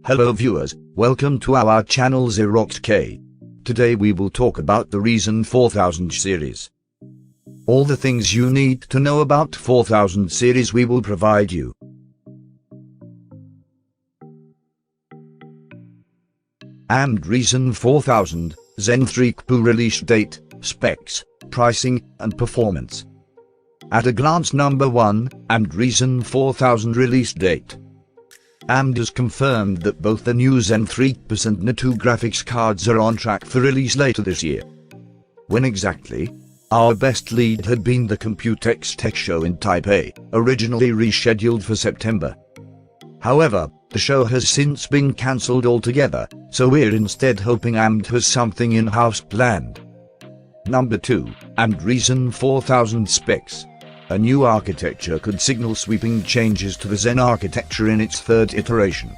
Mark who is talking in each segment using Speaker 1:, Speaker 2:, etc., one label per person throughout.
Speaker 1: Hello viewers, welcome to our channel Xerox K. Today we will talk about the Ryzen 4000 series. All the things you need to know about 4000 series we will provide you. AMD Ryzen 4000, Zen 3 CPU release date, specs, pricing, and performance. At a glance, number 1, AMD Ryzen 4000 release date. AMD has confirmed that both the new Zen 3 and Zen 2 graphics cards are on track for release later this year. When exactly? Our best lead had been the Computex Tech Show in Taipei, originally rescheduled for September. However, the show has since been cancelled altogether, so we're instead hoping AMD has something in-house planned. Number 2, AMD Ryzen 4000 specs. A new architecture could signal sweeping changes to the Zen architecture in its third iteration.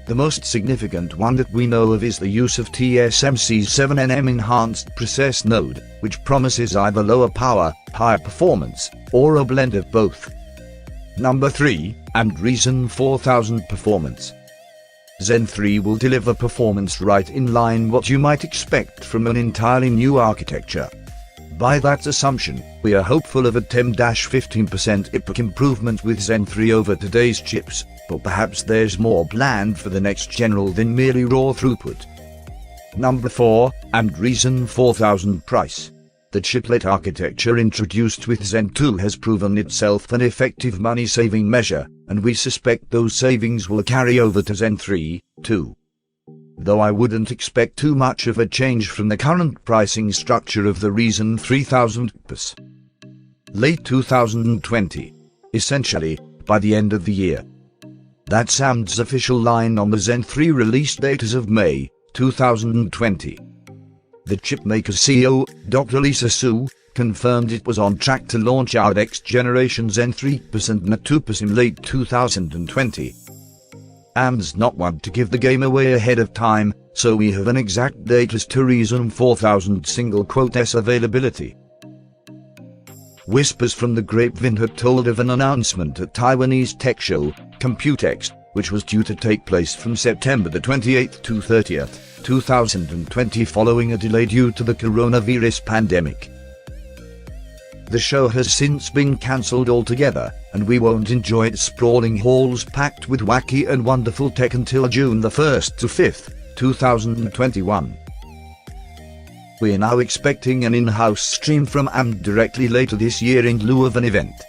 Speaker 1: The most significant one that we know of is the use of TSMC's 7nm enhanced process node, which promises either lower power, higher performance, or a blend of both. Number 3, AMD Ryzen 4000 performance. Zen 3 will deliver performance right in line what you might expect from an entirely new architecture. By that assumption, we are hopeful of a 10-15% IPC improvement with Zen 3 over today's chips, but perhaps there's more planned for the next general than merely raw throughput. Number 4, AMD Ryzen 4000 price. The chiplet architecture introduced with Zen 2 has proven itself an effective money-saving measure, and we suspect those savings will carry over to Zen 3, too. Though I wouldn't expect too much of a change from the current pricing structure of the Ryzen 3000 plus. Late 2020. Essentially, by the end of the year. That's AMD's official line on the Zen 3 release date as of May 2020. The chipmaker's CEO, Dr. Lisa Su, confirmed it was on track to launch our next generation Zen 3 and Zen 2 in late 2020. AMD's not one to give the game away ahead of time, so we have an exact date as to Ryzen 4000 single-quote-s availability. Whispers from the grapevine had told of an announcement at Taiwanese tech show, Computex, which was due to take place from September the 28th to 30th, 2020 following a delay due to the coronavirus pandemic. The show has since been cancelled altogether, and we won't enjoy its sprawling halls packed with wacky and wonderful tech until June the 1st to 5th, 2021. We're now expecting an in-house stream from AMD directly later this year in lieu of an event.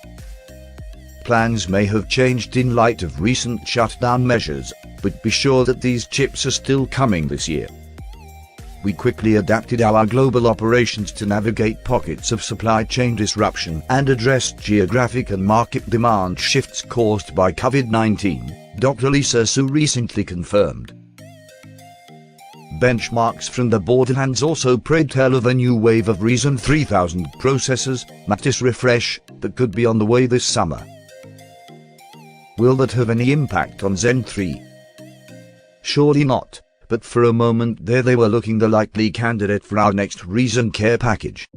Speaker 1: Plans may have changed in light of recent shutdown measures, but be sure that these chips are still coming this year. We quickly adapted our global operations to navigate pockets of supply chain disruption and address geographic and market demand shifts caused by COVID-19, Dr. Lisa Su recently confirmed. Benchmarks from the Borderlands also pray tell of a new wave of Ryzen 3000 processors, Mattis refresh, that could be on the way this summer. Will that have any impact on Zen 3? Surely not. But for a moment there they were looking the likely candidate for our next Ryzen care package.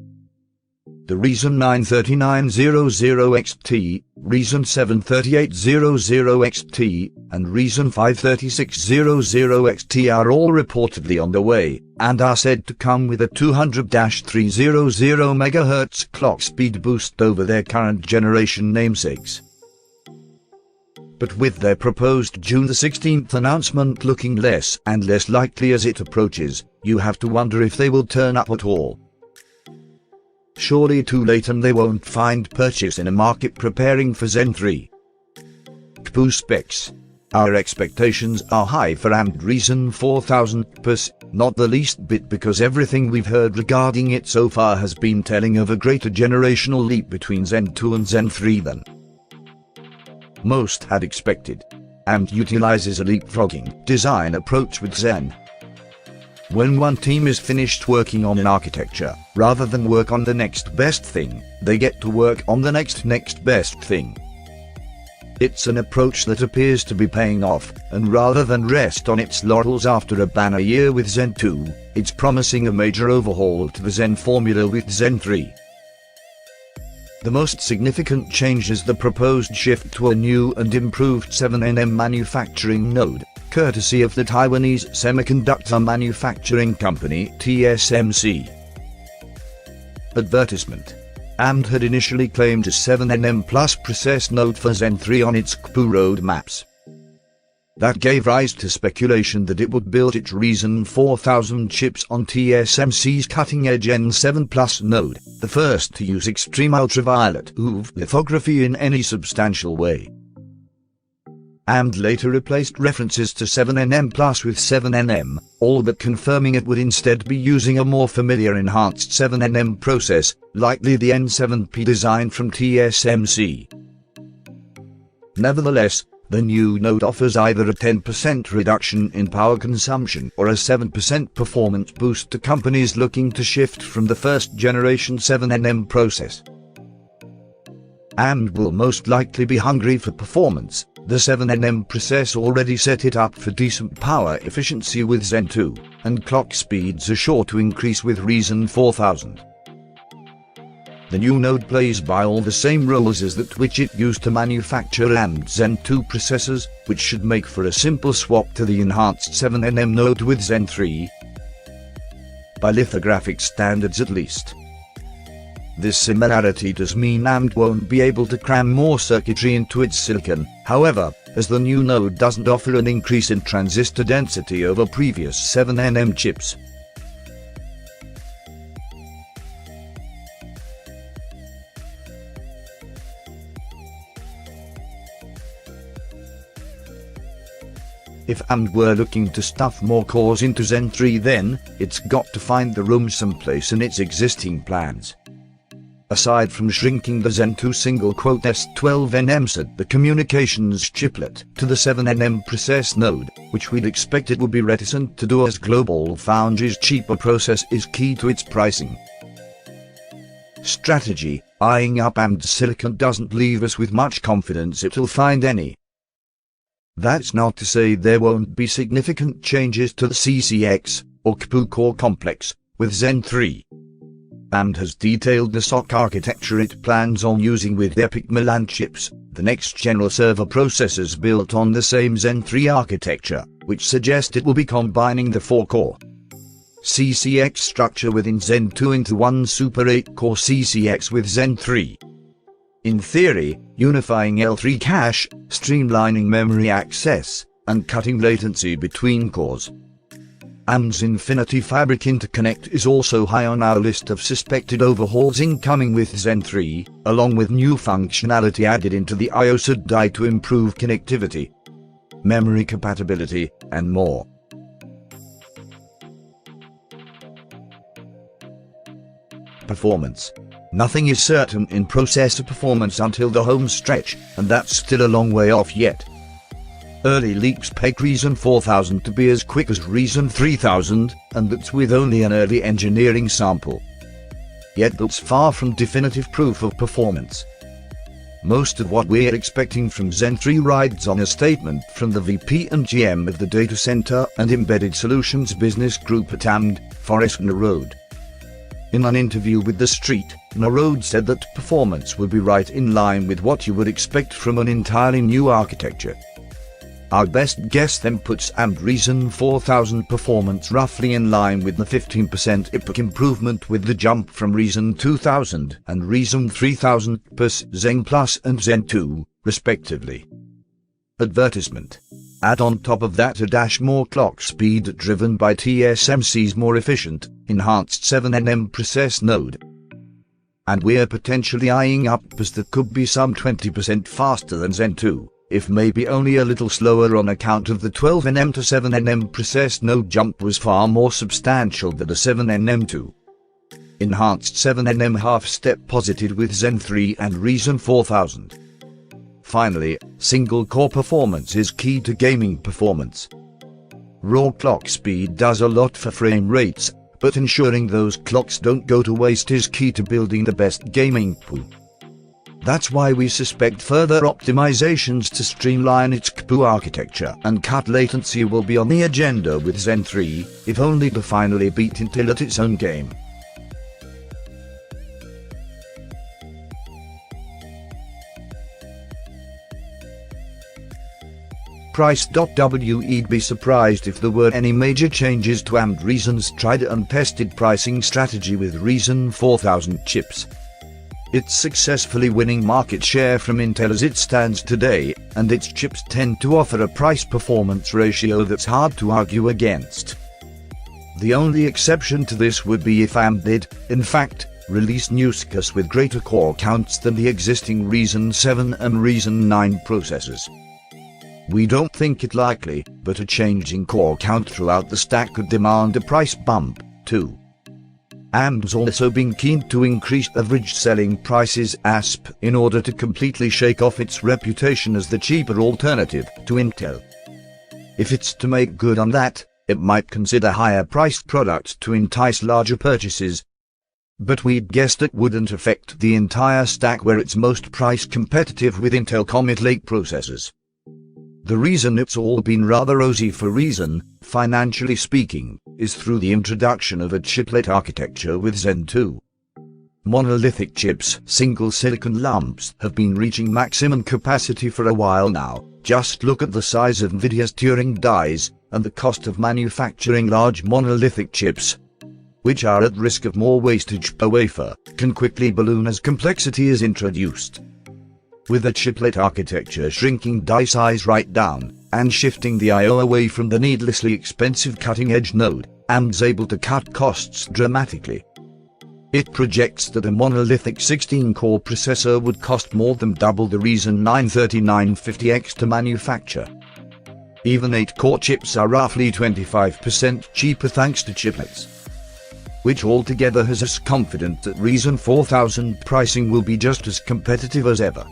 Speaker 1: The Ryzen 9 3900XT, Ryzen 7 3800XT, and Ryzen 5 3600XT are all reportedly on the way, and are said to come with a 200-300 MHz clock speed boost over their current generation namesakes. But with their proposed June the 16th announcement looking less and less likely as it approaches, you have to wonder if they will turn up at all. Surely too late and they won't find purchase in a market preparing for Zen 3. CPU specs. Our expectations are high for AMD Ryzen 4000 plus, not the least bit because everything we've heard regarding it so far has been telling of a greater generational leap between Zen 2 and Zen 3 than most had expected. AMD utilizes a leapfrogging design approach with Zen. When one team is finished working on an architecture, rather than work on the next best thing, they get to work on the next best thing. It's an approach that appears to be paying off, and rather than rest on its laurels after a banner year with Zen 2, it's promising a major overhaul to the Zen formula with Zen 3. The most significant change is the proposed shift to a new and improved 7nm manufacturing node, courtesy of the Taiwanese semiconductor manufacturing company TSMC. Advertisement. AMD had initially claimed a 7nm Plus process node for Zen 3 on its CPU roadmaps. That gave rise to speculation that it would build its Ryzen 4000 chips on TSMC's cutting-edge N7 Plus node, the first to use extreme ultraviolet UV lithography in any substantial way. AMD later replaced references to 7nm Plus with 7nm, all but confirming it would instead be using a more familiar enhanced 7nm process, likely the N7P design from TSMC. Nevertheless, the new node offers either a 10% reduction in power consumption or a 7% performance boost to companies looking to shift from the first-generation 7nm process. AMD will most likely be hungry for performance. The 7nm process already set it up for decent power efficiency with Zen 2, and clock speeds are sure to increase with Ryzen 4000. The new node plays by all the same rules as that which it used to manufacture AMD Zen 2 processors, which should make for a simple swap to the enhanced 7nm node with Zen 3. By lithographic standards at least. This similarity does mean AMD won't be able to cram more circuitry into its silicon, however, as the new node doesn't offer an increase in transistor density over previous 7nm chips. If AMD were looking to stuff more cores into Zen 3, then it's got to find the room someplace in its existing plans. Aside from shrinking the Zen 2 single-quote S12nm SAT, the communications chiplet, to the 7nm process node, which we'd expect it would be reticent to do as GlobalFoundries' cheaper process is key to its pricing strategy. Eyeing up AMD's silicon doesn't leave us with much confidence it'll find any. That's not to say there won't be significant changes to the CCX, or CPU core complex, with Zen 3. AMD has detailed the SoC architecture it plans on using with EPYC Milan chips, the next general server processors built on the same Zen 3 architecture, which suggests it will be combining the 4-core CCX structure within Zen 2 into one super 8-core CCX with Zen 3. In theory, unifying L3 cache, streamlining memory access, and cutting latency between cores. AMD's Infinity Fabric Interconnect is also high on our list of suspected overhauls incoming with Zen 3, along with new functionality added into the I/O SAT die to improve connectivity, memory compatibility, and more. Performance. Nothing is certain in processor performance until the home stretch, and that's still a long way off yet. Early leaks peg Ryzen 4000 to be as quick as Ryzen 3000, and that's with only an early engineering sample. Yet that's far from definitive proof of performance. Most of what we're expecting from Zen 3 rides on a statement from the VP and GM of the Data Center and Embedded Solutions Business Group at AMD, Forrest Narode. In an interview with The Street, Narode said that performance would be right in line with what you would expect from an entirely new architecture. Our best guess then puts AMD Ryzen 4000 performance roughly in line with the 15% EPYC improvement with the jump from Ryzen 2000 and Ryzen 3000 plus Zen Plus and Zen 2, respectively. Advertisement. Add on top of that a dash more clock speed driven by TSMC's more efficient, enhanced 7nm process node. And we're potentially eyeing up as that could be some 20% faster than Zen 2, if maybe only a little slower on account of the 12nm to 7nm process node jump was far more substantial than the 7nm to enhanced 7nm half-step posited with Zen 3 and Ryzen 4000. Finally, single-core performance is key to gaming performance. Raw clock speed does a lot for frame rates, but ensuring those clocks don't go to waste is key to building the best gaming pool. That's why we suspect further optimizations to streamline its CPU architecture and cut latency will be on the agenda with Zen 3, if only to finally beat Intel at its own game. price. We'd be surprised if there were any major changes to AMD Ryzen's tried and tested pricing strategy with Ryzen 4000 chips. It's successfully winning market share from Intel as it stands today, and its chips tend to offer a price-performance ratio that's hard to argue against. The only exception to this would be if AMD did, in fact, release new SKUs with greater core counts than the existing Ryzen 7 and Ryzen 9 processors. We don't think it likely, but a change in core count throughout the stack could demand a price bump, too. AMD's also been keen to increase average selling prices ASP in order to completely shake off its reputation as the cheaper alternative to Intel. If it's to make good on that, it might consider higher-priced products to entice larger purchases. But we'd guessed it wouldn't affect the entire stack where it's most price competitive with Intel Comet Lake processors. The reason it's all been rather rosy for Ryzen, financially speaking, is through the introduction of a chiplet architecture with Zen 2. Monolithic chips, single silicon lumps, have been reaching maximum capacity for a while now. Just look at the size of Nvidia's Turing dies, and the cost of manufacturing large monolithic chips, which are at risk of more wastage per wafer, can quickly balloon as complexity is introduced. With a chiplet architecture shrinking die size right down, and shifting the I/O away from the needlessly expensive cutting-edge node, AMD's able to cut costs dramatically. It projects that a monolithic 16-core processor would cost more than double the Ryzen 9 3950X to manufacture. Even 8-core chips are roughly 25% cheaper thanks to chiplets, which altogether has us confident that Ryzen 4000 pricing will be just as competitive as ever.